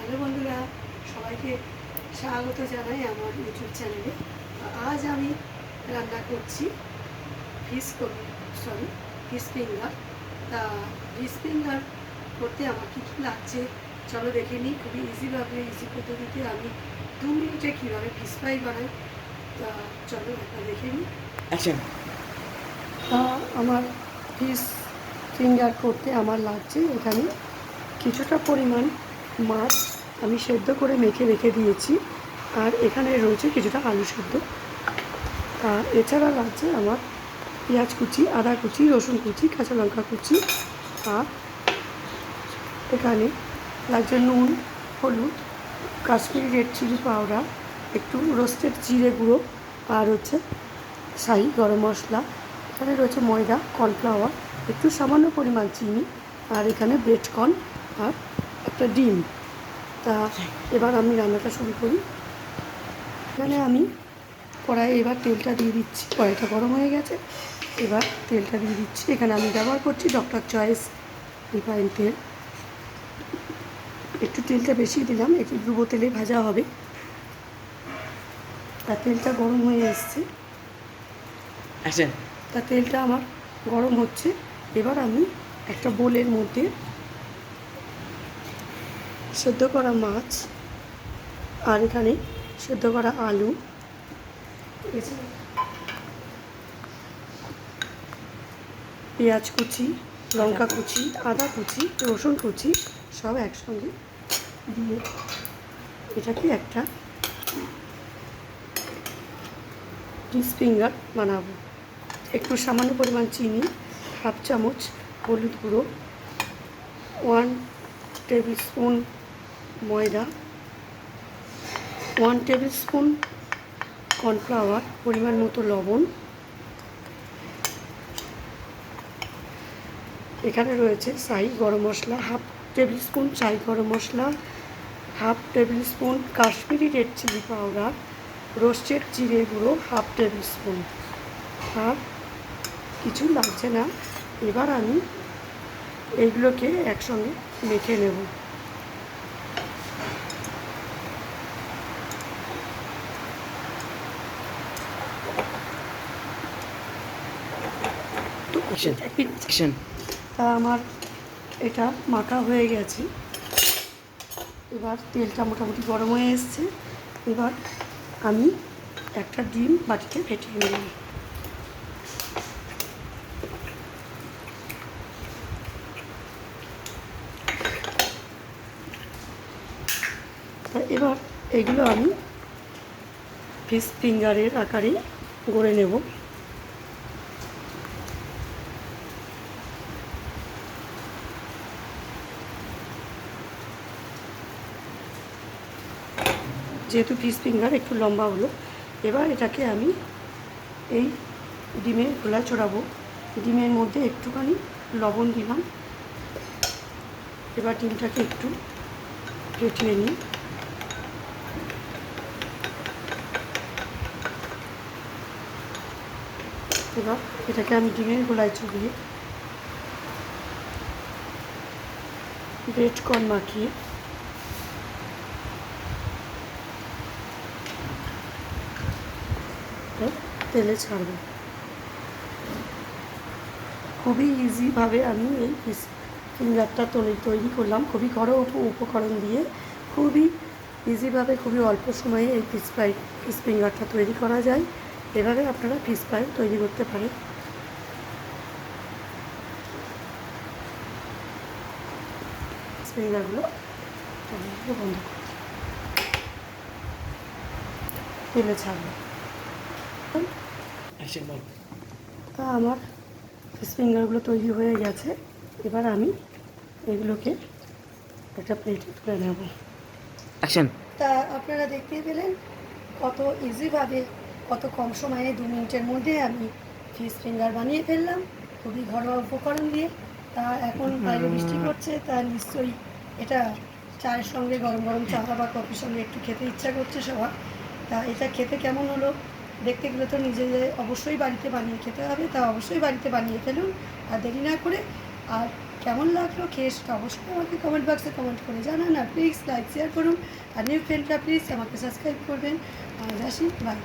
Hello বন্ধুরা, সবাইকে স্বাগত জানাই আমার ইউটিউব চ্যানেলে। আজ আমি রান্না করছি ফিশ ফিঙ্গার। তা ফিশ ফিঙ্গার করতে আমার কী কী লাগছে চলো দেখে নিই। খুবই ইজি পদ্ধতিতে আমি 2 মিনিটে কীভাবে ফিশ ফ্রাই বানাই, তা চলো একটা দেখে নিই। আচ্ছা, আমার ফিশ ফিঙ্গার করতে আমার লাগছে এখানে কিছুটা পরিমাণ মাছ আমি সেদ্ধ করে মেখে রেখে দিয়েছি, আর এখানে রয়েছে কিছুটা আলু সেদ্ধ। এছাড়া লাগছে আমার পেঁয়াজ কুচি, আদা কুচি, রসুন কুচি, কাঁচা লঙ্কা কুচি, আর এখানে লাগছে নুন, হলুদ, কাশ্মীরি রেড চিলি পাউডার, একটু রোস্টেড জিরে গুঁড়ো, আর হচ্ছে শাহি গরম মশলা। এখানে রয়েছে ময়দা, কর্নফ্লাওয়ার, একটু সামান্য পরিমাণ চিনি, আর এখানে ব্রেড কর্ন, আর একটা ডিম। তা এবার আমি রান্নাটা শুরু করি। এখানে আমি কড়াইয়ে এবার তেলটা দিয়ে দিচ্ছি। কড়াইটা গরম হয়ে গেছে, এবার তেলটা দিয়ে দিচ্ছি। এখানে আমি ব্যবহার করছি ডক্টর চয়েস রিফাইন তেল। একটু তেলটা বেশি দিলাম, একটু ডুবো তেলে ভাজা হবে। আর তেলটা গরম হয়ে এসছে। আচ্ছা, তা তেলটা আমার গরম হচ্ছে। এবার আমি একটা বোলের মধ্যে সেদ্ধ করা মাছ, আর এখানে সেদ্ধ করা আলু, পেঁয়াজ কুচি, লঙ্কা কুচি, আদা কুচি, রসুন কুচি সব একসঙ্গে দিয়ে এটাকে একটা ফিশ ফিঙ্গার বানাবো। একটু সামান্য পরিমাণ চিনি, হাফ চামচ হলুদ গুঁড়ো, 1 টেবিল স্পুন ময়দা, 1 টেবিল স্পুন কর্নফ্লাওয়ার, পরিমাণ মতো লবণ। এখানে রয়েছে shahi garam masala, half tablespoon shahi garam masala, half tablespoon Kashmiri red chilli powder, roasted জিরে গুঁড়ো হাফ টেবিল স্পুন, আর কিছু লাগছে না। এবার আমি এইগুলোকে একসঙ্গে মেখে নেব। তা আমার এটা মাখা হয়ে গেছে। এবার তেলটা মোটামুটি গরম হয়ে এসছে। এবার আমি একটা ডিম বাটিতে ফেটিয়ে নেব। তা এবার এগুলো আমি ফিশ ফিঙ্গারের আকারে গড়ে নেব। যেহেতু ফিশ ফিঙ্গার একটু লম্বা হলো, এবার এটাকে আমি এই ডিমের খোলায় ছড়াবো। ডিমের মধ্যে একটুখানি লবণ দিলাম। এবার ডিমটাকে একটু ফেটিয়ে নিই। এবার এটাকে আমি ডিমের গোলায় চুবিয়ে ব্রেড কর্ন মাখিয়ে তেলে ছাড়ব। খুবই ইজিভাবে আমি এই ফিশ ফিঙ্গারটা তৈরি করলাম, খুবই ঘরোয়া উপকরণ দিয়ে। খুবই ইজিভাবে, খুবই অল্প সময়ে এই ফিশ ফিঙ্গারটা তৈরি করা যায়। এভাবে আপনারা ফিশ ফ্রাই তৈরি করতে পারেন। ফিশ ফিঙ্গারগুলো বন্ধ করে তেলে ছাড়ব। তা আমার ফিশ ফিঙ্গারগুলো তৈরি হয়ে গেছে। এবার আমি এগুলোকে একটা প্লেটে তুলে নেব। তা আপনারা দেখতেই পেলেন কত ইজিভাবে, কত কম সময়ে 2 মিনিটের মধ্যে আমি ফিশ ফিঙ্গার বানিয়ে ফেললাম, খুবই ঘরোয়া উপকরণ দিয়ে। তা এখন বাইরে বৃষ্টি পড়ছে, তা নিশ্চয়ই এটা চায়ের সঙ্গে, গরম গরম চা বা কফির সঙ্গে একটু খেতে ইচ্ছা করছে সবার। তা এটা খেতে কেমন হলো দেখতে গেলে তো নিজেদের অবশ্যই বাড়িতে বানিয়ে খেতে হবে। তা অবশ্যই বাড়িতে বানিয়ে ফেলুন আর দেরি না করে। আর কেমন লাগলো খেয়ে সেটা অবশ্যই আমাকে কমেন্ট বক্সে কমেন্ট করে জানান। আর প্লিজ লাইক শেয়ার করুন, আর নিউ ফ্রেন্ডরা প্লিজ আমাকে সাবস্ক্রাইব করবেন। আজ আসি, বাই।